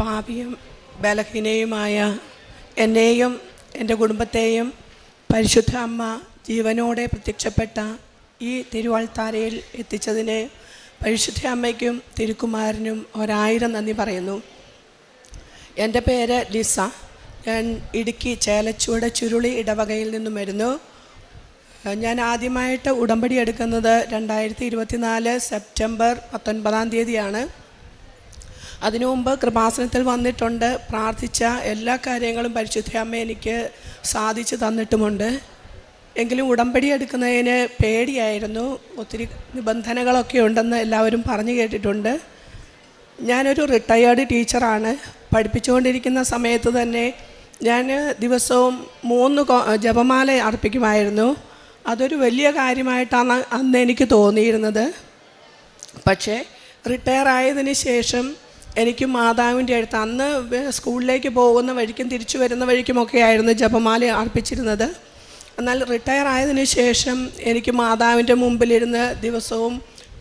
പാപിയും ബലഹീനയുമായ എന്നെയും എൻ്റെ കുടുംബത്തെയും പരിശുദ്ധ അമ്മ ജീവനോടെ പ്രത്യക്ഷപ്പെട്ട ഈ തിരുവാൾത്താരയിൽ എത്തിച്ചതിന് പരിശുദ്ധ അമ്മയ്ക്കും തിരുക്കുമാരനും 1000 നന്ദി പറയുന്നു. എൻ്റെ പേര് ലിസ. ഞാൻ ഇടുക്കി ചേലച്ചുവട് ചുരുളി ഇടവകയിൽ നിന്നും വരുന്നു. ഞാൻ ആദ്യമായിട്ട് ഉടമ്പടി എടുക്കുന്നത് 2024 സെപ്റ്റംബർ 19 അതിനു മുമ്പ് കൃപാസനത്തിൽ വന്നിട്ടുണ്ട്. പ്രാർത്ഥിച്ച എല്ലാ കാര്യങ്ങളും പരിശുദ്ധ അമ്മ എനിക്ക് സാധിച്ചു തന്നിട്ടുമുണ്ട്. എങ്കിലും ഉടമ്പടി എടുക്കുന്നതിന് പേടിയായിരുന്നു. ഒത്തിരി നിബന്ധനകളൊക്കെ ഉണ്ടെന്ന് എല്ലാവരും പറഞ്ഞു കേട്ടിട്ടുണ്ട്. ഞാനൊരു റിട്ടയേർഡ് ടീച്ചറാണ്. പഠിപ്പിച്ചുകൊണ്ടിരിക്കുന്ന സമയത്ത് തന്നെ ഞാൻ ദിവസവും 3 ജപമാല അർപ്പിക്കുമായിരുന്നു. അതൊരു വലിയ കാര്യമായിട്ടാണ് അന്ന് എനിക്ക് തോന്നിയിരുന്നത്. പക്ഷേ റിട്ടയർ ആയതിന് ശേഷം എനിക്ക് മാതാവിൻ്റെ അടുത്ത് അന്ന് സ്കൂളിലേക്ക് പോകുന്ന വഴിക്കും തിരിച്ചു വരുന്ന വഴിക്കുമൊക്കെ ആയിരുന്നു ജപമാല അർപ്പിച്ചിരുന്നത്. എന്നാൽ റിട്ടയർ ആയതിനു ശേഷം എനിക്ക് മാതാവിൻ്റെ മുമ്പിലിരുന്ന് ദിവസവും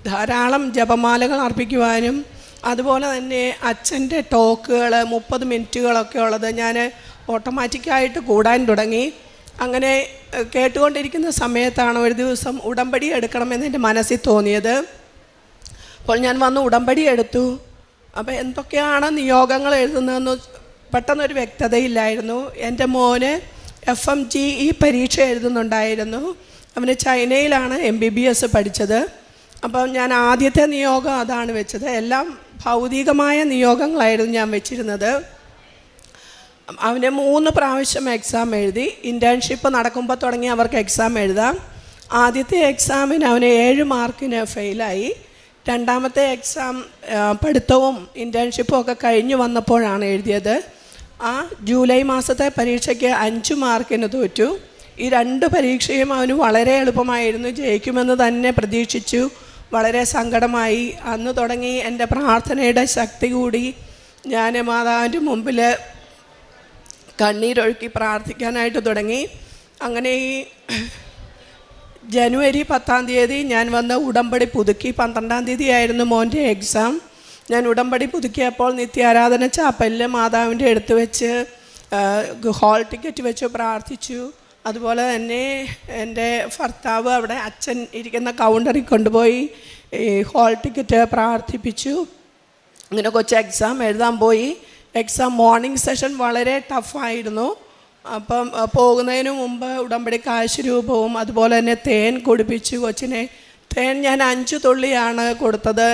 ധാരാളം ജപമാലകൾ അർപ്പിക്കുവാനും അതുപോലെ തന്നെ അച്ഛൻ്റെ ടോക്കുകൾ 30 മിനിറ്റുകളൊക്കെ ഉള്ളത് ഞാൻ ഓട്ടോമാറ്റിക്കായിട്ട് കൂടാൻ തുടങ്ങി. അങ്ങനെ കേട്ടുകൊണ്ടിരിക്കുന്ന സമയത്താണ് ഒരു ദിവസം ഉടമ്പടി എടുക്കണമെന്ന് എൻ്റെ മനസ്സിൽ തോന്നിയത്. അപ്പോൾ ഞാൻ വന്ന് ഉടമ്പടി എടുത്തു. അപ്പോൾ എന്തൊക്കെയാണ് നിയോഗങ്ങൾ എഴുതുന്നതെന്ന് പെട്ടെന്നൊരു വ്യക്തതയില്ലായിരുന്നു. എൻ്റെ മോന് FMG പരീക്ഷ എഴുതുന്നുണ്ടായിരുന്നു. അവന് ചൈനയിലാണ് MBBS പഠിച്ചത്. അപ്പം ഞാൻ ആദ്യത്തെ നിയോഗം അതാണ് വെച്ചത്. എല്ലാം ഭൗതികമായ നിയോഗങ്ങളായിരുന്നു ഞാൻ വെച്ചിരുന്നത്. അവന് 3 പ്രാവശ്യം എക്സാം എഴുതി. ഇൻറ്റേൺഷിപ്പ് നടക്കുമ്പോൾ തുടങ്ങി അവർക്ക് എക്സാം എഴുതാം. ആദ്യത്തെ എക്സാമിന് അവന് 7 മാർക്കിന് ഫെയിലായി. രണ്ടാമത്തെ എക്സാം പഠിത്തവും ഇൻറ്റേൺഷിപ്പും ഒക്കെ കഴിഞ്ഞ് വന്നപ്പോഴാണ് എഴുതിയത്. ആ ജൂലൈ മാസത്തെ പരീക്ഷയ്ക്ക് 5 മാർക്കിന് തോറ്റു. ഈ 2 പരീക്ഷയും അവന് വളരെ എളുപ്പമായിരുന്നു. ജയിക്കുമെന്ന് തന്നെ പ്രതീക്ഷിച്ചു. വളരെ സങ്കടമായി. അന്ന് തുടങ്ങി എൻ്റെ പ്രാർത്ഥനയുടെ ശക്തി കൂടി. ഞാൻ മാതാവിൻ്റെ മുമ്പിൽ കണ്ണീരൊഴുക്കി പ്രാർത്ഥിക്കാനായിട്ട് തുടങ്ങി. അങ്ങനെ ഈ ജനുവരി 10 ഞാൻ വന്ന് ഉടമ്പടി പുതുക്കി. 12 ആയിരുന്നു മോൻ്റെ എക്സാം. ഞാൻ ഉടമ്പടി പുതുക്കിയപ്പോൾ നിത്യാരാധന ചാപ്പലിൽ മാതാവിൻ്റെ അടുത്ത് വെച്ച് ഹാൾ ടിക്കറ്റ് വെച്ച് പ്രാർത്ഥിച്ചു. അതുപോലെ തന്നെ എൻ്റെ ഭർത്താവ് അവിടെ അച്ഛൻ ഇരിക്കുന്ന കൗണ്ടറിൽ കൊണ്ടുപോയി ഈ ഹാൾ ടിക്കറ്റ് പ്രാർത്ഥിപ്പിച്ചു. അങ്ങനെ കൊച്ചു എക്സാം എഴുതാൻ പോയി. എക്സാം മോർണിംഗ് സെഷൻ വളരെ ടഫായിരുന്നു. അപ്പം പോകുന്നതിന് മുമ്പ് ഉടമ്പടി കാശ് രൂപവും അതുപോലെ തന്നെ തേൻ കുടിപ്പിച്ചു കൊച്ചിനെ. തേൻ ഞാൻ 5 തുള്ളിയാണ് കൊടുത്തത്.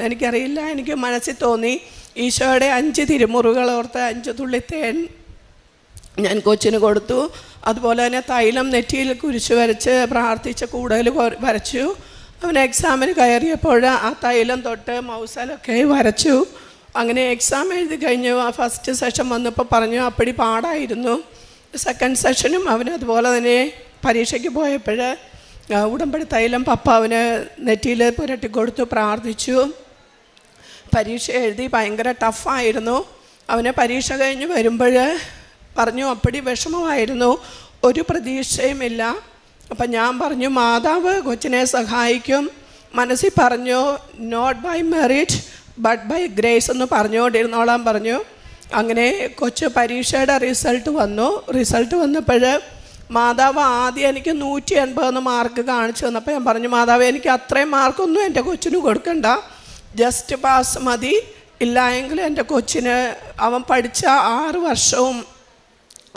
എനിക്കറിയില്ല, എനിക്ക് മനസ്സിൽ തോന്നി ഈശോയുടെ 5 തിരുമുറുകൾ ഓർത്ത് 5 തുള്ളി തേൻ ഞാൻ കൊച്ചിന് കൊടുത്തു. അതുപോലെ തന്നെ തൈലം നെറ്റിയിൽ കുരിശ് വരച്ച് പ്രാർത്ഥിച്ച് കൂടുതൽ വരച്ചു. അവൻ എക്സാമിന് കയറിയപ്പോൾ ആ തൈലം തൊട്ട് മൗസലൊക്കെ വരച്ചു. അങ്ങനെ എക്സാം എഴുതി കഴിഞ്ഞു. ആ ഫസ്റ്റ് സെഷൻ വന്നപ്പോൾ പറഞ്ഞു അപ്പടി പാടായിരുന്നു. സെക്കൻഡ് സെഷനും അവന് അതുപോലെ തന്നെ പരീക്ഷയ്ക്ക് പോയപ്പോൾ ഉടമ്പടി തൈലം പപ്പ അവന് നെറ്റിയിൽ പുരട്ടിക്കൊടുത്തു പ്രാർത്ഥിച്ചു. പരീക്ഷ എഴുതി. ഭയങ്കര ടഫായിരുന്നു. അവന് പരീക്ഷ കഴിഞ്ഞ് വരുമ്പോൾ പറഞ്ഞു അപ്പടി വിഷമമായിരുന്നു, ഒരു പ്രതീക്ഷയുമില്ല. അപ്പം ഞാൻ പറഞ്ഞു മാതാവ് കൊച്ചിനെ സഹായിക്കും. മനസ്സിൽ പറഞ്ഞു not by merit but by grace എന്ന് പറഞ്ഞുകൊണ്ടിരുന്നോളാൻ പറഞ്ഞു. അങ്ങനെ കൊച്ചു പരീക്ഷയുടെ റിസൾട്ട് വന്നപ്പോൾ മാതാവ് ആദ്യം എനിക്ക് 180 മാർക്ക് കാണിച്ചു തന്നപ്പോൾ ഞാൻ പറഞ്ഞു മാതാവ് എനിക്ക് അത്രയും മാർക്കൊന്നും എൻ്റെ കൊച്ചിന് കൊടുക്കണ്ട, ജസ്റ്റ് പാസ് മതി. ഇല്ല എങ്കിൽ എൻ്റെ കൊച്ചിന് അവൻ പഠിച്ച 6 വർഷവും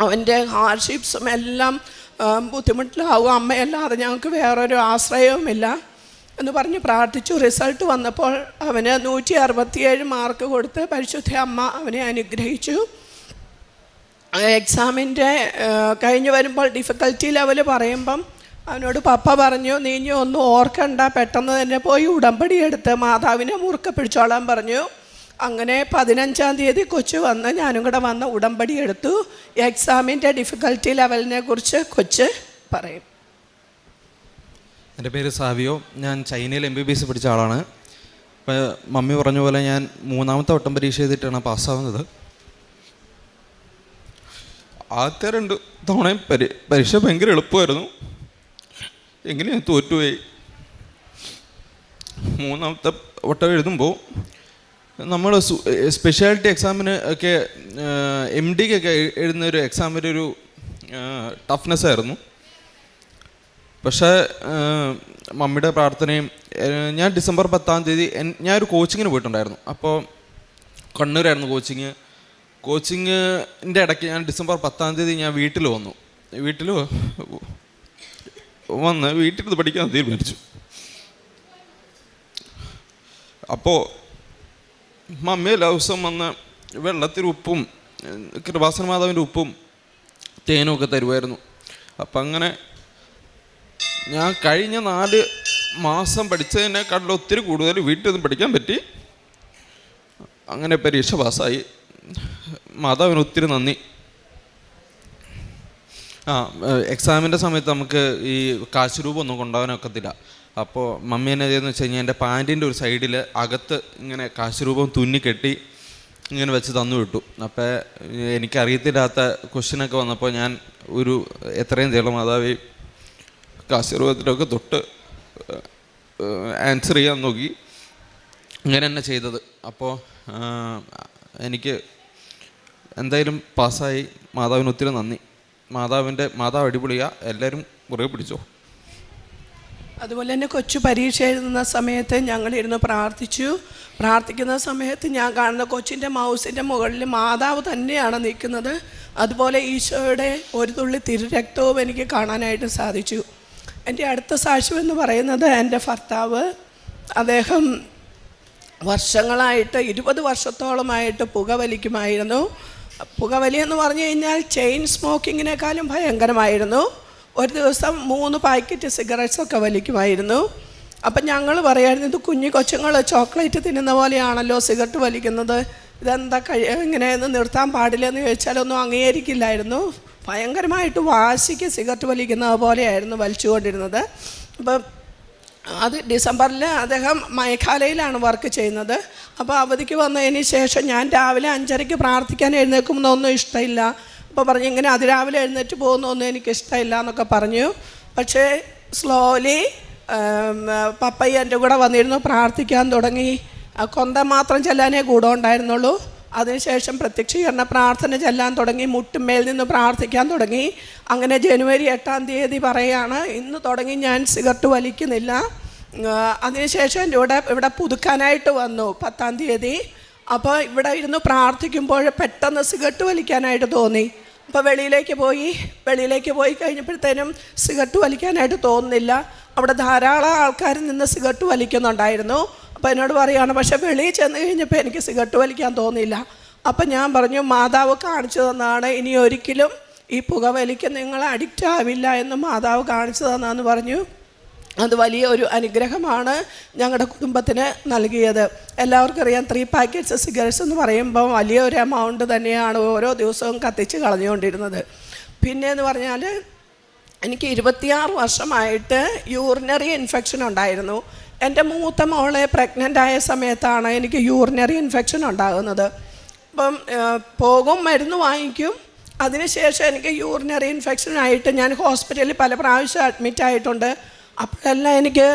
അവൻ്റെ ഹാർഡ്ഷിപ്സും എല്ലാം ബുദ്ധിമുട്ടിലാവും, അമ്മയല്ലാതെ ഞങ്ങൾക്ക് വേറൊരു ആശ്രയവുമില്ല എന്ന് പറഞ്ഞ് പ്രാർത്ഥിച്ചു. റിസൾട്ട് വന്നപ്പോൾ അവന് 167 മാർക്ക് കൊടുത്ത് പരിശുദ്ധ അമ്മ അവനെ അനുഗ്രഹിച്ചു. എക്സാമിൻ്റെ കഴിഞ്ഞ് വരുമ്പോൾ ഡിഫിക്കൽറ്റി ലെവൽ പറയുമ്പം അവനോട് പപ്പ പറഞ്ഞു നീ ഇനി ഒന്നും ഓർക്കണ്ട, പെട്ടെന്ന് തന്നെ പോയി ഉടമ്പടി എടുത്ത് മാതാവിനെ മുറുക്കെ പിടിച്ചോളാൻ പറഞ്ഞു. അങ്ങനെ 15 കൊച്ചു വന്ന് ഞാനും കൂടെ വന്ന് ഉടമ്പടി എടുത്തു. എക്സാമിൻ്റെ ഡിഫിക്കൽറ്റി ലെവലിനെ കുറിച്ച് കൊച്ച് പറയും. എൻ്റെ പേര് സാവിയോ. ഞാൻ ചൈനയിൽ MBBS പഠിച്ച ആളാണ്. അപ്പോൾ മമ്മി പറഞ്ഞ പോലെ ഞാൻ 3ാമത്തെ വട്ടം പരീക്ഷ ചെയ്തിട്ടാണ് പാസ്സാവുന്നത്. ആദ്യത്തെ 2 തവണയും പരീക്ഷ ഭയങ്കര എളുപ്പമായിരുന്നു. എങ്ങനെയാണ് തോറ്റുപോയി. 3ാമത്തെ വട്ടം എഴുതുമ്പോൾ നമ്മൾ സ്പെഷ്യാലിറ്റി എക്സാമിന് ഒക്കെ MD ഒക്കെ എഴുതുന്ന ഒരു എക്സാമിൻ്റെ ഒരു ടഫ്നെസ് ആയിരുന്നു. പക്ഷേ മമ്മിയുടെ പ്രാർത്ഥനയും ഞാൻ ഡിസംബർ 10 ഞാനൊരു കോച്ചിങ്ങിന് പോയിട്ടുണ്ടായിരുന്നു. അപ്പോൾ കണ്ണൂരായിരുന്നു കോച്ചിങ്ങിൻ്റെ ഇടയ്ക്ക് ഞാൻ ഡിസംബർ 10 ഞാൻ വീട്ടിൽ വന്നു. വീട്ടിൽ പഠിക്കാൻ തീരുമാനിച്ചു. അപ്പോൾ മമ്മി എല്ലാ ദിവസവും വന്ന് വെള്ളത്തിൽ ഉപ്പും കൃപാസന മാതാവിൻ്റെ ഉപ്പും തേനും ഒക്കെ തരുമായിരുന്നു. അപ്പം അങ്ങനെ ഞാൻ കഴിഞ്ഞ 4 മാസം പഠിച്ചതിനേക്കാട്ടിലും ഒത്തിരി കൂടുതൽ വീട്ടിൽ നിന്ന് പഠിക്കാൻ പറ്റി. അങ്ങനെ പരീക്ഷ പാസ്സായി. മാതാവിന് ഒത്തിരി നന്ദി. എക്സാമിൻ്റെ സമയത്ത് നമുക്ക് ഈ കാശ് രൂപ ഒന്നും കൊണ്ടുപോകാനൊക്കത്തില്ല. അപ്പോൾ മമ്മി എന്നെ ചെയ്തെന്ന് വെച്ച് കഴിഞ്ഞാൽ എൻ്റെ പാൻറ്റിൻ്റെ ഒരു സൈഡിൽ അകത്ത് ഇങ്ങനെ കാശ് രൂപം തുന്നിക്കെട്ടി ഇങ്ങനെ വെച്ച് തന്നു വിട്ടു. അപ്പോൾ എനിക്കറിയത്തില്ലാത്ത ക്വസ്റ്റ്യനൊക്കെ വന്നപ്പോൾ ഞാൻ എത്രയും ചെയ്യണം മാതാവി കാശ് രൂപത്തിലൊക്കെ തൊട്ട് ആൻസർ ചെയ്യാൻ നോക്കി. ഇങ്ങനെ തന്നെ ചെയ്തത്. അപ്പോൾ എനിക്ക് എന്തായാലും പാസ്സായി. മാതാവിന് ഒത്തിരി നന്ദി. മാതാവ് അടിപൊളിയാ. എല്ലാവരും മുറുകെ പിടിച്ചോ. അതുപോലെ തന്നെ കൊച്ചു പരീക്ഷ എഴുതുന്ന സമയത്ത് ഞങ്ങളിരുന്ന് പ്രാർത്ഥിക്കുന്ന സമയത്ത് ഞാൻ കാണുന്ന കൊച്ചിൻ്റെ മൗസിൻ്റെ മുകളിൽ മാതാവ് തന്നെയാണ് നിൽക്കുന്നത്. അതുപോലെ ഈശോയുടെ ഒരു തുള്ളി തിരുരക്തവും എനിക്ക് കാണാനായിട്ട് സാധിച്ചു. എൻ്റെ അടുത്ത സാക്ഷ്യം എന്ന് പറയുന്നത് എൻ്റെ ഭർത്താവ്. അദ്ദേഹം വർഷങ്ങളായിട്ട് 20 വർഷത്തോളമായിട്ട് പുകവലിക്കുമായിരുന്നു. പുകവലി എന്ന് പറഞ്ഞു കഴിഞ്ഞാൽ ചെയിൻ സ്മോക്കിങ്ങിനേക്കാളും ഭയങ്കരമായിരുന്നു. ഒരു ദിവസം 3 പാക്കറ്റ് സിഗരറ്റ്സൊക്കെ വലിക്കുമായിരുന്നു. അപ്പം ഞങ്ങൾ പറയായിരുന്നു, ഇത് കുഞ്ഞു കൊച്ചുങ്ങൾ ചോക്ലേറ്റ് തിന്നുന്ന പോലെയാണല്ലോ സിഗരറ്റ് വലിക്കുന്നത്, ഇതെന്താ ഇങ്ങനെയൊന്നും നിർത്താൻ പാടില്ലെന്ന് ചോദിച്ചാലൊന്നും അംഗീകരിക്കില്ലായിരുന്നു. ഭയങ്കരമായിട്ട് വാശിക്ക് സിഗരറ്റ് വലിക്കുന്നത് പോലെയായിരുന്നു വലിച്ചുകൊണ്ടിരുന്നത്. അപ്പം അത് ഡിസംബറിൽ അദ്ദേഹം മേഘാലയയിലാണ് വർക്ക് ചെയ്യുന്നത്. അപ്പോൾ അവധിക്ക് വന്നതിന് ശേഷം ഞാൻ രാവിലെ 5:30 പ്രാർത്ഥിക്കാൻ എഴുന്നേൽക്കുമെന്നൊന്നും ഇഷ്ടമില്ല. അപ്പോൾ പറഞ്ഞു ഇങ്ങനെ അതിരാവിലെ എഴുന്നേറ്റ് പോകുന്നൊന്നും എനിക്കിഷ്ടമില്ല എന്നൊക്കെ പറഞ്ഞു. പക്ഷേ സ്ലോലി പപ്പയ്യ എൻ്റെ കൂടെ വന്നിരുന്നു, പ്രാർത്ഥിക്കാൻ തുടങ്ങി. കൊന്ത മാത്രം ചെല്ലാനേ കൂടെ ഉണ്ടായിരുന്നുള്ളൂ. അതിനുശേഷം പ്രത്യക്ഷീകരണ പ്രാർത്ഥന ചെല്ലാൻ തുടങ്ങി, മുട്ടുമേൽ നിന്ന് പ്രാർത്ഥിക്കാൻ തുടങ്ങി. അങ്ങനെ ജനുവരി 8 പറയുകയാണ്, ഇന്ന് തുടങ്ങി ഞാൻ സിഗരറ്റ് വലിക്കുന്നില്ല. അതിനുശേഷം എൻ്റെ ഇവിടെ പുതുക്കാനായിട്ട് വന്നു 10 അപ്പോൾ ഇവിടെ ഇരുന്ന് പ്രാർത്ഥിക്കുമ്പോൾ പെട്ടെന്ന് സിഗരറ്റ് വലിക്കാനായിട്ട് തോന്നി. അപ്പോൾ വെളിയിലേക്ക് പോയി കഴിഞ്ഞപ്പോഴത്തേനും സിഗരറ്റ് വലിക്കാനായിട്ട് തോന്നുന്നില്ല. അവിടെ ധാരാളം ആൾക്കാർ നിന്ന് സിഗരറ്റ് വലിക്കുന്നുണ്ടായിരുന്നു. അപ്പോൾ എന്നോട് പറയുകയാണ്, പക്ഷേ വെളിയിൽ ചെന്ന് കഴിഞ്ഞപ്പോൾ എനിക്ക് സിഗരറ്റ് വലിക്കാൻ തോന്നിയില്ല. അപ്പം ഞാൻ പറഞ്ഞു, മാതാവ് കാണിച്ചു തന്നതാണ്, ഇനി ഒരിക്കലും ഈ പുകവലിക്ക് നിങ്ങൾ അഡിക്റ്റ് ആവില്ല എന്ന് മാതാവ് കാണിച്ചു തന്നാന്ന് പറഞ്ഞു. അത് വലിയ ഒരു അനുഗ്രഹമാണ് ഞങ്ങളുടെ കുടുംബത്തിന് നൽകിയത്. എല്ലാവർക്കും അറിയാം, 3 പാക്കറ്റ്സ് സിഗരറ്റ്സ് എന്ന് പറയുമ്പോൾ വലിയൊരു എമൗണ്ട് തന്നെയാണ് ഓരോ ദിവസവും കത്തിച്ച് കളഞ്ഞുകൊണ്ടിരുന്നത്. പിന്നെ എന്ന് പറഞ്ഞാൽ എനിക്ക് 26 വർഷമായിട്ട് യൂറിനറി ഇൻഫെക്ഷൻ ഉണ്ടായിരുന്നു. എൻ്റെ മൂത്ത മോളെ പ്രഗ്നൻ്റ് ആയ സമയത്താണ് എനിക്ക് യൂറിനറി ഇൻഫെക്ഷൻ ഉണ്ടാകുന്നത്. അപ്പം മരുന്ന് വാങ്ങിക്കും. അതിനുശേഷം എനിക്ക് യൂറിനറി ഇൻഫെക്ഷനായിട്ട് ഞാൻ ഹോസ്പിറ്റലിൽ പല പ്രാവശ്യം അഡ്മിറ്റ് ആയിട്ടുണ്ട്. അപ്പോഴെല്ലാം എനിക്ക്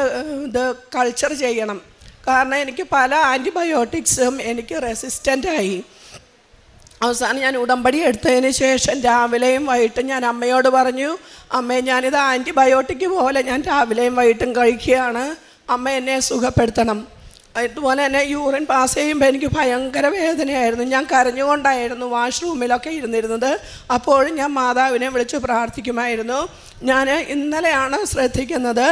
ഇത് കൾച്ചർ ചെയ്യണം, കാരണം എനിക്ക് പല ആൻറ്റിബയോട്ടിക്സും എനിക്ക് റെസിസ്റ്റൻ്റായി. അവസാനം ഞാൻ ഉടമ്പടി എടുത്തതിന് ശേഷം രാവിലെയും വൈകിട്ടും ഞാൻ അമ്മയോട് പറഞ്ഞു, അമ്മേ ഞാനിത് ആൻറ്റിബയോട്ടിക് പോലെ ഞാൻ രാവിലെയും വൈകിട്ടും കഴിക്കുകയാണ്, അമ്മ എന്നെ സുഖപ്പെടുത്തണം. ഇതുപോലെ തന്നെ യൂറിൻ പാസ് ചെയ്യുമ്പോൾ എനിക്ക് ഭയങ്കര വേദനയായിരുന്നു. ഞാൻ കരഞ്ഞുകൊണ്ടായിരുന്നു വാഷ്റൂമിലൊക്കെ ഇരുന്നിരുന്നത്. അപ്പോഴും ഞാൻ മാതാവിനെ വിളിച്ച് പ്രാർത്ഥിക്കുമായിരുന്നു. ഞാൻ ഇന്നലെയാണ് ശ്രദ്ധിക്കുന്നത്,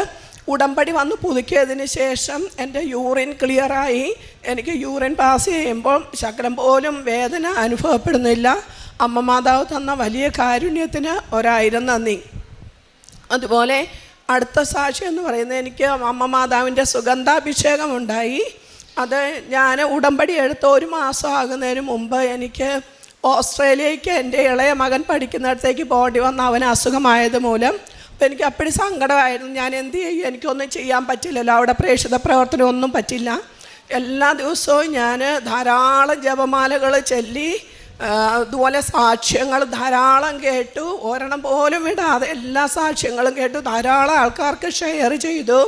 ഉടമ്പടി വന്ന് പുതുക്കിയതിന് ശേഷം എൻ്റെ യൂറിൻ ക്ലിയറായി. എനിക്ക് യൂറിൻ പാസ് ചെയ്യുമ്പോൾ ശകലം പോലും വേദന അനുഭവപ്പെടുന്നില്ല. അമ്മ മാതാവ് തന്ന വലിയ കാരുണ്യത്തിന് 1000 നന്ദി. അതുപോലെ അടുത്ത സാക്ഷി എന്ന് പറയുന്നത്, എനിക്ക് അമ്മ മാതാവിൻ്റെ സുഗന്ധാഭിഷേകം ഉണ്ടായി. അത് ഞാൻ ഉടമ്പടി എടുത്ത് 1 മാസം ആകുന്നതിന് മുമ്പ് എനിക്ക് ഓസ്ട്രേലിയയ്ക്ക് എൻ്റെ ഇളയ മകൻ പഠിക്കുന്നിടത്തേക്ക് പോകേണ്ടി വന്ന അവന് അസുഖമായത് മൂലം. അപ്പോൾ എനിക്ക് അപ്പോഴും സങ്കടമായിരുന്നു. ഞാൻ എന്ത് ചെയ്യും, എനിക്കൊന്നും ചെയ്യാൻ പറ്റില്ലല്ലോ, അവിടെ പ്രേക്ഷിത പ്രവർത്തനം ഒന്നും പറ്റില്ല. എല്ലാ ദിവസവും ഞാൻ ധാരാളം ജപമാലകൾ ചൊല്ലി, അതുപോലെ സാക്ഷ്യങ്ങൾ ധാരാളം കേട്ടു. ഒരെണ്ണം പോലും വിടാതെ എല്ലാ സാക്ഷ്യങ്ങളും കേട്ടു. ധാരാളം ആൾക്കാർക്ക് ഷെയർ ചെയ്തു.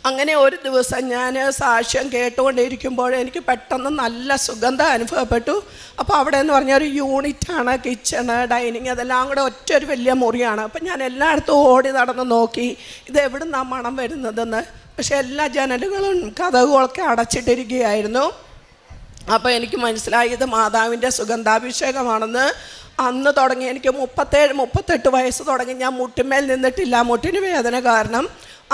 അങ്ങനെ ഒരു ദിവസം ഞാൻ സാക്ഷ്യം കേട്ടുകൊണ്ടിരിക്കുമ്പോൾ എനിക്ക് പെട്ടെന്ന് നല്ല സുഗന്ധം അനുഭവപ്പെട്ടു. അപ്പോൾ അവിടെ എന്ന് പറഞ്ഞാൽ ഒരു യൂണിറ്റാണ്, കിച്ചണ്, ഡൈനിങ്, അതെല്ലാം കൂടെ ഒറ്റൊരു വലിയ മുറിയാണ്. അപ്പം ഞാൻ എല്ലായിടത്തും ഓടി നടന്ന് നോക്കി ഇത് എവിടെ നിന്നാണ് മണം വരുന്നതെന്ന്. പക്ഷേ എല്ലാ ജനലുകളും കതകുകളൊക്കെ അടച്ചിട്ടിരിക്കുകയായിരുന്നു. അപ്പോൾ എനിക്ക് മനസ്സിലായി ഇത് മാതാവിൻ്റെ സുഗന്ധാഭിഷേകമാണെന്ന്. അന്ന് തുടങ്ങി എനിക്ക് 37-38 വയസ്സ് തുടങ്ങി ഞാൻ മുട്ടിന്മേൽ നിന്നിട്ടില്ല, മുട്ടിന് വേദന കാരണം.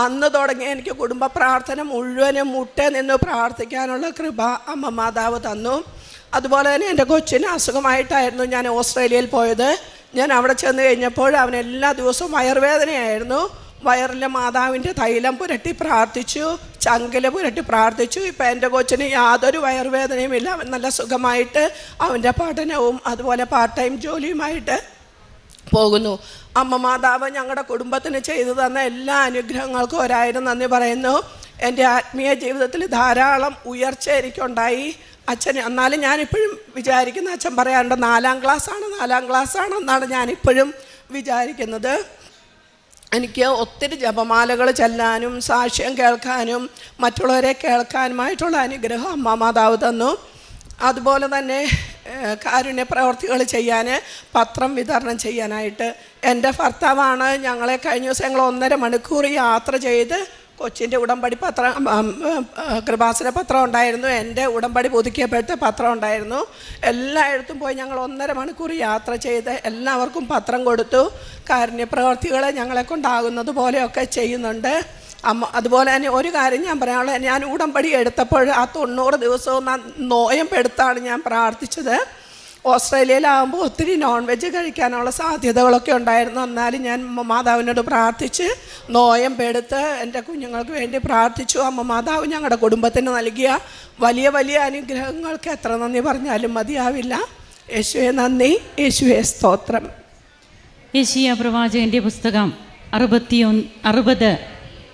അന്ന് തുടങ്ങി എനിക്ക് കുടുംബ പ്രാർത്ഥന മുഴുവനും മുട്ടേ നിന്ന് പ്രാർത്ഥിക്കാനുള്ള കൃപ അമ്മ മാതാവ് തന്നു. അതുപോലെ തന്നെ എൻ്റെ കൊച്ചിന് അസുഖമായിട്ടായിരുന്നു ഞാൻ ഓസ്ട്രേലിയയിൽ പോയത്. ഞാൻ അവിടെ ചെന്ന് കഴിഞ്ഞപ്പോൾ അവൻ എല്ലാ ദിവസവും വയറുവേദനയായിരുന്നു. വയറിൽ മാതാവിൻ്റെ തൈലം പുരട്ടി പ്രാർത്ഥിച്ചു, ചങ്കില പുരട്ടി പ്രാർത്ഥിച്ചു. ഇപ്പം എൻ്റെ കൊച്ചിന് യാതൊരു വയറുവേദനയും ഇല്ല. അവൻ നല്ല സുഖമായിട്ട് അവൻ്റെ പഠനവും അതുപോലെ പാർട്ട് ടൈം ജോലിയുമായിട്ട് പോകുന്നു. അമ്മ മാതാവ് ഞങ്ങളുടെ കുടുംബത്തിന് ചെയ്തു തന്ന എല്ലാ അനുഗ്രഹങ്ങൾക്കും 1000 നന്ദി പറയുന്നു. എൻ്റെ ആത്മീയ ജീവിതത്തിൽ ധാരാളം ഉയർച്ച എനിക്കുണ്ടായി. അച്ഛൻ എന്നാലും ഞാനിപ്പോഴും വിചാരിക്കുന്ന, അച്ഛൻ പറയാറുണ്ട് 4ാം ക്ലാസ്സാണ് എന്നാണ് ഞാനിപ്പോഴും വിചാരിക്കുന്നത്. എനിക്ക് ഒത്തിരി ജപമാലകൾ ചെല്ലാനും സാക്ഷ്യം കേൾക്കാനും മറ്റുള്ളവരെ കേൾക്കാനുമായിട്ടുള്ള അനുഗ്രഹം അമ്മ മാതാവ് തന്നു. അതുപോലെ തന്നെ കാരുണ്യ പ്രവർത്തികൾ ചെയ്യാൻ, പത്രം വിതരണം ചെയ്യാനായിട്ട് എൻ്റെ ഭർത്താവാണ് ഞങ്ങളെ കഴിഞ്ഞ ദിവസം ഞങ്ങൾ 1.5 മണിക്കൂർ യാത്ര ചെയ്ത് കൊച്ചിൻ്റെ ഉടമ്പടി പത്രം, കൃപാസന പത്രം ഉണ്ടായിരുന്നു, എൻ്റെ ഉടമ്പടി പുതുക്കിയപ്പോഴത്തെ പത്രം ഉണ്ടായിരുന്നു. എല്ലായിടത്തും പോയി ഞങ്ങൾ 1.5 മണിക്കൂർ യാത്ര ചെയ്ത് എല്ലാവർക്കും പത്രം കൊടുത്തു. കാരുണ്യ പ്രവർത്തികൾ ഞങ്ങളെ കൊണ്ടാകുന്നത് പോലെയൊക്കെ ചെയ്യുന്നുണ്ട് അമ്മ. അതുപോലെ തന്നെ ഒരു കാര്യം ഞാൻ പറയാനുള്ളത്, ഞാൻ ഉടമ്പടി എടുത്തപ്പോൾ ആ 90 ദിവസവും നോയമ്പെടുത്താണ് ഞാൻ പ്രാർത്ഥിച്ചത്. ഓസ്ട്രേലിയയിലാകുമ്പോൾ ഒത്തിരി നോൺ വെജ് കഴിക്കാനുള്ള സാധ്യതകളൊക്കെ ഉണ്ടായിരുന്നു. എന്നാലും ഞാൻ മാതാവിനോട് പ്രാർത്ഥിച്ച് നോയമ്പെടുത്ത് എൻ്റെ കുഞ്ഞുങ്ങൾക്ക് വേണ്ടി പ്രാർത്ഥിച്ചു. അമ്മ മാതാവ് ഞങ്ങളുടെ കുടുംബത്തിന് നൽകിയ വലിയ വലിയ അനുഗ്രഹങ്ങൾക്ക് എത്ര നന്ദി പറഞ്ഞാലും മതിയാവില്ല. യേശുവേ നന്ദി, യേശുവേ സ്തോത്രം. യെശയ്യാ പ്രവാചകൻ്റെ പുസ്തകം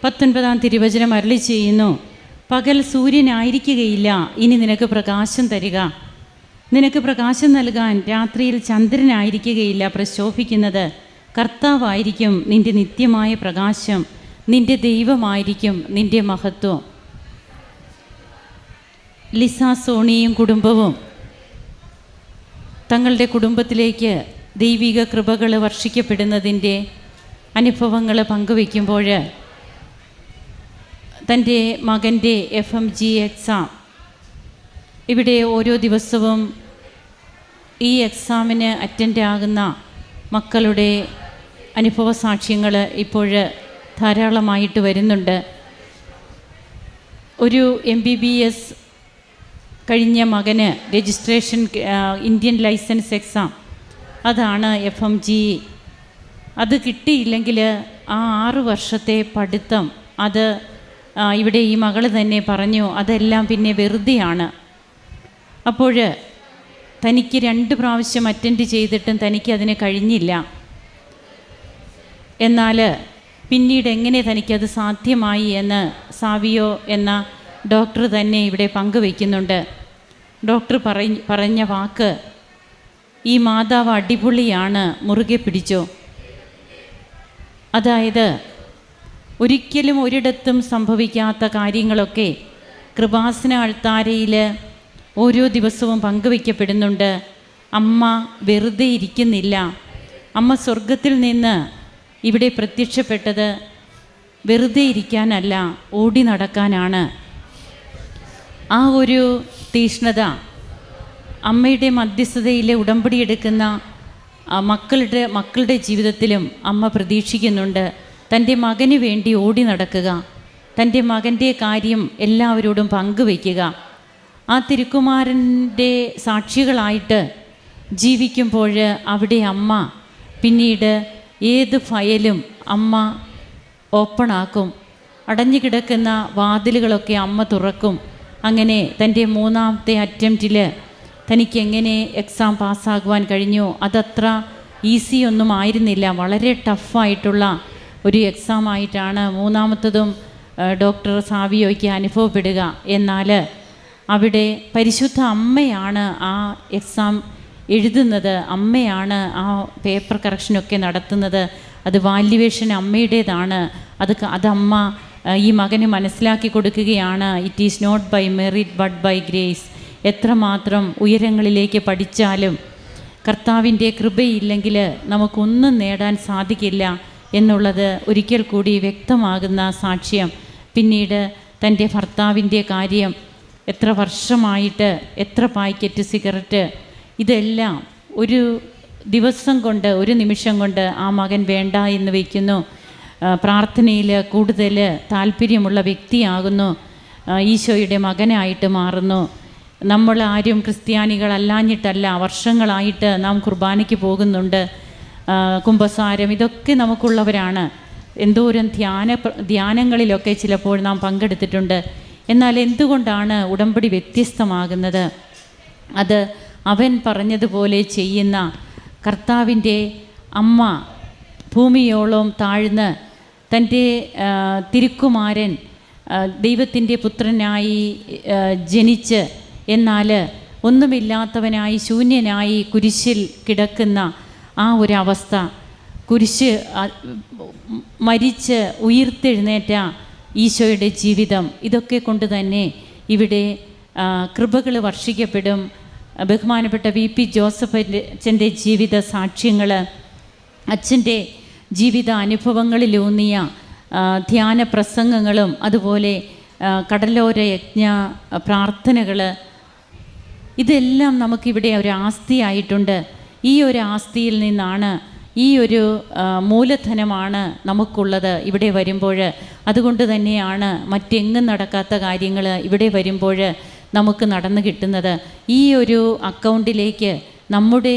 60:19 തിരുവചനം അരുളി ചെയ്യുന്നു: പകൽ സൂര്യനായിരിക്കുകയില്ല, ഇനി നിനക്ക് പ്രകാശം തരിക. നിനക്ക് പ്രകാശം നൽകാൻ രാത്രിയിൽ ചന്ദ്രനായിരിക്കുകയില്ല. പ്രശോഭിക്കുന്നത് കർത്താവായിരിക്കും നിൻ്റെ നിത്യമായ പ്രകാശം, നിൻ്റെ ദൈവമായിരിക്കും നിൻ്റെ മഹത്വം. ലിസ സോണിയും കുടുംബവും തങ്ങളുടെ കുടുംബത്തിലേക്ക് ദൈവിക കൃപകൾ വർഷിക്കപ്പെടുന്നതിൻ്റെ അനുഭവങ്ങൾ പങ്കുവയ്ക്കുമ്പോൾ തൻ്റെ മകൻ്റെ FMG എക്സാം, ഇവിടെ ഓരോ ദിവസവും ഈ എക്സാമിന് അറ്റൻഡ് ആകുന്ന മക്കളുടെ അനുഭവ സാക്ഷ്യങ്ങൾ ഇപ്പോൾ ധാരാളമായിട്ട് വരുന്നുണ്ട്. ഒരു MBBS കഴിഞ്ഞ മകന് രജിസ്ട്രേഷൻ ഇന്ത്യൻ ലൈസൻസ് എക്സാം, അതാണ് FMG. അത് കിട്ടിയില്ലെങ്കിൽ ആ 6 വർഷത്തെ പഠിത്തം, അത് ഇവിടെ ഈ മകൾ തന്നെ പറഞ്ഞു, അതെല്ലാം പിന്നെ വെറുതെയാണ്. അപ്പോൾ തനിക്ക് 2 പ്രാവശ്യം അറ്റൻഡ് ചെയ്തിട്ടും തനിക്കതിന് കഴിഞ്ഞില്ല. എന്നാൽ പിന്നീട് എങ്ങനെ തനിക്കത് സാധ്യമായി എന്ന് സാവിയോ എന്ന ഡോക്ടർ തന്നെ ഇവിടെ പങ്കുവയ്ക്കുന്നുണ്ട്. ഡോക്ടർ പറഞ്ഞ വാക്ക്, ഈ മാതാവ് അടിപൊളിയാണ്, മുറുകെ പിടിച്ചോ. അതായത് ഒരിക്കലും ഒരിടത്തും സംഭവിക്കാത്ത കാര്യങ്ങളൊക്കെ കൃപാസന അൾത്താരയിൽ ഓരോ ദിവസവും പങ്കുവയ്ക്കപ്പെടുന്നുണ്ട്. അമ്മ വെറുതെ ഇരിക്കുന്നില്ല. അമ്മ സ്വർഗത്തിൽ നിന്ന് ഇവിടെ പ്രത്യക്ഷപ്പെട്ടത് വെറുതെ ഇരിക്കാനല്ല, ഓടി നടക്കാനാണ്. ആ ഒരു തീഷ്ണത അമ്മയുടെ മധ്യസ്ഥതയിൽ ഉടമ്പടി എടുക്കുന്ന മക്കളുടെ ജീവിതത്തിലും അമ്മ പ്രതീക്ഷിക്കുന്നുണ്ട്. തൻ്റെ മകന് വേണ്ടി ഓടി നടക്കുക, തൻ്റെ മകൻ്റെ കാര്യം എല്ലാവരോടും പങ്കുവയ്ക്കുക. ആ തിരുക്കുമാരൻ്റെ സാക്ഷികളായിട്ട് ജീവിക്കുമ്പോൾ അവിടെ അമ്മ പിന്നീട് ഏത് ഫയലും അമ്മ ഓപ്പണാക്കും. അടഞ്ഞു കിടക്കുന്ന വാതിലുകളൊക്കെ അമ്മ തുറക്കും. അങ്ങനെ തൻ്റെ 3ാമത്തെ അറ്റംപ്റ്റിൽ തനിക്ക് എങ്ങനെ എക്സാം പാസ്സാകുവാൻ കഴിഞ്ഞു. അതത്ര ഈസി ഒന്നും ആയിരുന്നില്ല, വളരെ ടഫായിട്ടുള്ള ഒരു എക്സാം ആയിട്ടാണ് 3ാമത്തതും ഡോക്ടർ സാവിയോയ്ക്ക് അനുഭവപ്പെടുക. എന്നാൽ അവിടെ പരിശുദ്ധ അമ്മയാണ് ആ എക്സാം എഴുതുന്നത്, അമ്മയാണ് ആ പേപ്പർ കറക്ഷനൊക്കെ നടത്തുന്നത്. അത് വാല്യുവേഷൻ അമ്മയുടേതാണ്. അത് അമ്മ ഈ മകന് മനസ്സിലാക്കി കൊടുക്കുകയാണ്, it is not by merit but by grace. എത്രമാത്രം ഉയരങ്ങളിലേക്ക് പഠിച്ചാലും കർത്താവിൻ്റെ കൃപയില്ലെങ്കിൽ നമുക്കൊന്നും നേടാൻ സാധിക്കില്ല എന്നുള്ളത് ഒരിക്കൽ കൂടി വ്യക്തമാകുന്ന സാക്ഷ്യം. പിന്നീട് തൻ്റെ ഭർത്താവിൻ്റെ കാര്യം, എത്ര വർഷമായിട്ട് എത്ര പാക്കറ്റ് സിഗരറ്റ്, ഇതെല്ലാം ഒരു ദിവസം കൊണ്ട്, ഒരു നിമിഷം കൊണ്ട് ആ മകൻ വേണ്ട എന്ന് വയ്ക്കുന്നു. പ്രാർത്ഥനയിൽ കൂടുതൽ താല്പര്യമുള്ള വ്യക്തിയാകുന്നു, ഈശോയുടെ മകനായിട്ട് മാറുന്നു. നമ്മൾ ആരും ക്രിസ്ത്യാനികളല്ലാഞ്ഞിട്ടല്ല, വർഷങ്ങളായിട്ട് നാം കുർബാനയ്ക്ക് പോകുന്നുണ്ട്, കുമ്പസാരം ഇതൊക്കെ നമുക്കുള്ളവരാണ്. എന്തോരം ധ്യാനങ്ങളിലൊക്കെ ചിലപ്പോൾ നാം പങ്കെടുത്തിട്ടുണ്ട്. എന്നാൽ എന്തുകൊണ്ടാണ് ഉടമ്പടി വ്യത്യസ്തമാകുന്നത്? അത് അവൻ പറഞ്ഞതുപോലെ ചെയ്യുന്ന കർത്താവിൻ്റെ അമ്മ ഭൂമിയോളം താഴ്ന്ന് തൻ്റെ തിരുക്കുമാരൻ ദൈവത്തിൻ്റെ പുത്രനായി ജനിച്ച്, എന്നാൽ ഒന്നുമില്ലാത്തവനായി ശൂന്യനായി കുരിശിൽ കിടക്കുന്ന ആ ഒരവസ്ഥ, കുരിശ് മരിച്ച് ഉയിർത്തെഴുന്നേറ്റ ഈശോയുടെ ജീവിതം, ഇതൊക്കെ കൊണ്ട് തന്നെ ഇവിടെ കൃപകൾ വർഷിക്കപ്പെടും. ബഹുമാനപ്പെട്ട VP ജോസഫ് അച്ഛൻ്റെ ജീവിത സാക്ഷ്യങ്ങൾ, അച്ഛൻ്റെ ജീവിത അനുഭവങ്ങളിലൂന്നിയ ധ്യാന പ്രസംഗങ്ങളും അതുപോലെ കടലോര യജ്ഞ പ്രാർത്ഥനകൾ, ഇതെല്ലാം നമുക്കിവിടെ ഒരു ആസ്തിയായിട്ടുണ്ട്. ഈ ഒരു ആസ്തിയിൽ നിന്നാണ്, ഈ ഒരു മൂലധനമാണ് നമുക്കുള്ളത് ഇവിടെ വരുമ്പോൾ. അതുകൊണ്ട് തന്നെയാണ് മറ്റെങ്ങും നടക്കാത്ത കാര്യങ്ങൾ ഇവിടെ വരുമ്പോൾ നമുക്ക് നടന്നു കിട്ടുന്നത്. ഈ ഒരു അക്കൗണ്ടിലേക്ക് നമ്മുടെ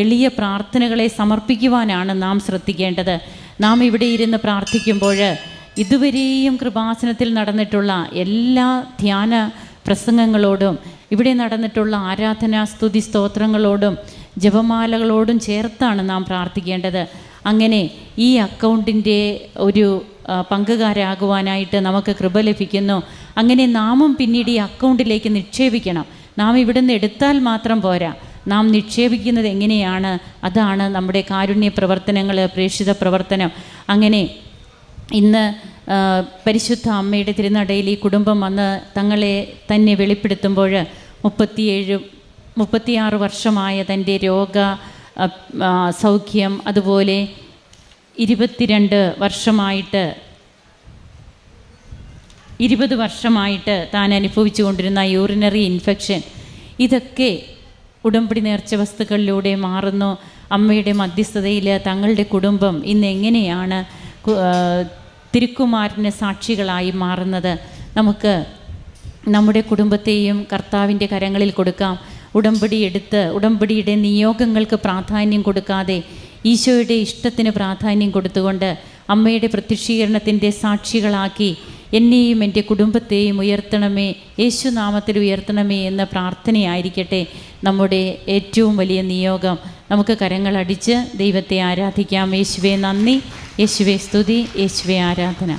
എളിയ പ്രാർത്ഥനകളെ സമർപ്പിക്കുവാനാണ് നാം ശ്രദ്ധിക്കേണ്ടത്. നാം ഇവിടെ ഇരുന്ന് പ്രാർത്ഥിക്കുമ്പോൾ ഇതുവരെയും കൃപാസനത്തിൽ നടന്നിട്ടുള്ള എല്ലാ ധ്യാന പ്രസംഗങ്ങളോടും ഇവിടെ നടന്നിട്ടുള്ള ആരാധനാ സ്തുതി സ്തോത്രങ്ങളോടും ജപമാലകളോടും ചേർത്താണ് നാം പ്രാർത്ഥിക്കേണ്ടത്. അങ്ങനെ ഈ അക്കൗണ്ടിൻ്റെ ഒരു പങ്കുകാരാകുവാനായിട്ട് നമുക്ക് കൃപ ലഭിക്കുന്നു. അങ്ങനെ നാമും പിന്നീട് ഈ അക്കൗണ്ടിലേക്ക് നിക്ഷേപിക്കണം. നാം ഇവിടുന്ന് എടുത്താൽ മാത്രം പോരാ, നാം നിക്ഷേപിക്കുന്നത് എങ്ങനെയാണ്? അതാണ് നമ്മുടെ കാരുണ്യ പ്രവർത്തനങ്ങൾ, പ്രേക്ഷിത പ്രവർത്തനം. അങ്ങനെ ഇന്ന് പരിശുദ്ധ അമ്മയുടെ തിരുനടയിൽ ഈ കുടുംബം വന്ന് തങ്ങളെ തന്നെ വെളിപ്പെടുത്തുമ്പോൾ 36 വർഷമായ തൻ്റെ രോഗ സൗഖ്യം, അതുപോലെ 22 വർഷമായിട്ട് താൻ അനുഭവിച്ചു കൊണ്ടിരുന്ന യൂറിനറി ഇൻഫെക്ഷൻ, ഇതൊക്കെ ഉടമ്പടി നേർച്ച വസ്തുക്കളിലൂടെ മാറുന്നു. അമ്മയുടെ മധ്യസ്ഥതയിൽ തങ്ങളുടെ കുടുംബം ഇന്ന് എങ്ങനെയാണ് തിരുക്കുമാരന് സാക്ഷികളായി മാറുന്നത്? നമുക്ക് നമ്മുടെ കുടുംബത്തെയും കർത്താവിൻ്റെ കരങ്ങളിൽ കൊടുക്കാം. ഉടമ്പടി എടുത്ത് ഉടമ്പടിയുടെ നിയോഗങ്ങൾക്ക് പ്രാധാന്യം കൊടുക്കാതെ ഈശോയുടെ ഇഷ്ടത്തിന് പ്രാധാന്യം കൊടുത്തുകൊണ്ട് അമ്മയുടെ പ്രത്യക്ഷീകരണത്തിൻ്റെ സാക്ഷികളാക്കി എന്നെയും എൻ്റെ കുടുംബത്തെയും ഉയർത്തണമേ, യേശുനാമത്തിൽ ഉയർത്തണമേ എന്ന പ്രാർത്ഥനയായിരിക്കട്ടെ നമ്മുടെ ഏറ്റവും വലിയ നിയോഗം. നമുക്ക് കരങ്ങളടിച്ച് ദൈവത്തെ ആരാധിക്കാം. യേശുവേ നന്ദി, യേശുവേ സ്തുതി, യേശുവേ ആരാധന.